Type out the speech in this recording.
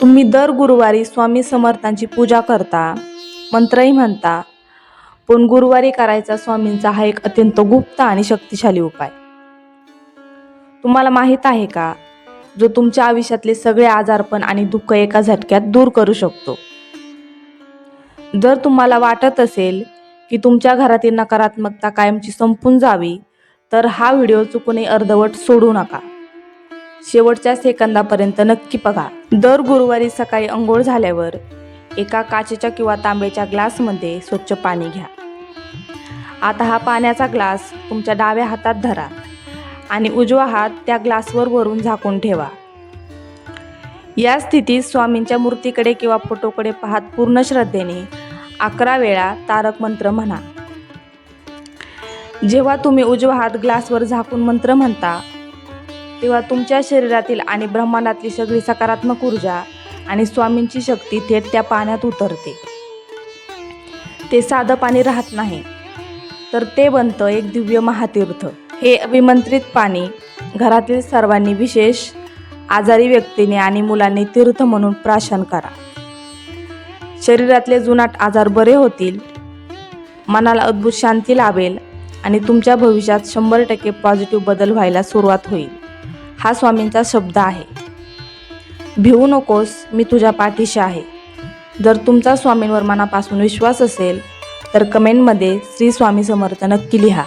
तुम्ही दर गुरुवारी स्वामी समर्थांची पूजा करता, मंत्रही म्हणता, पण गुरुवारी करायचा स्वामींचा हा एक अत्यंत गुप्त आणि शक्तिशाली उपाय तुम्हाला माहीत आहे का, जो तुमच्या आयुष्यातले सगळे आजारपण आणि दुःख एका झटक्यात दूर करू शकतो. जर तुम्हाला वाटत असेल की तुमच्या घरातील नकारात्मकता कायमची संपून जावी, तर हा व्हिडिओ चुकूनही अर्धवट सोडू नका. शेवटच्या सेकंदापर्यंत नक्की बघा. दर गुरुवारी सकाळी अंघोळ झाल्यावर एका काचेच्या किंवा तांब्याच्या ग्लासमध्ये स्वच्छ पाणी घ्या. आता हा पाण्याचा ग्लास तुमच्या डाव्या हातात धरा आणि उजवा हात त्या ग्लासवर वरून झाकून ठेवा. या स्थितीत स्वामींच्या मूर्तीकडे किंवा फोटोकडे पाहत पूर्ण श्रद्धेने 11 वेळा तारक मंत्र म्हणा. जेव्हा तुम्ही उजवा हात ग्लासवर झाकून मंत्र म्हणता, तेव्हा तुमच्या शरीरातील आणि ब्रह्मांडातली सगळी सकारात्मक ऊर्जा आणि स्वामींची शक्ती थेट त्या पाण्यात उतरते. ते साधं पाणी राहत नाही, तर ते बनतं एक दिव्य महातीर्थ. हे अभिमंत्रित पाणी घरातील सर्वांनी, विशेष आजारी व्यक्तीने आणि मुलांनी तीर्थ म्हणून प्राशन करा. शरीरातले जुनाट आजार बरे होतील, मनाला अद्भुत शांती लाभेल आणि तुमच्या भविष्यात 100% पॉझिटिव्ह बदल व्हायला सुरुवात होईल. हा स्वामींचा शब्द आहे. भिवू नकोस, मी तुझ्या पाठीशी आहे. जर तुमचा स्वामींवर मनापासून विश्वास असेल तर कमेंटमध्ये श्री स्वामी समर्थ नक्की लिहा.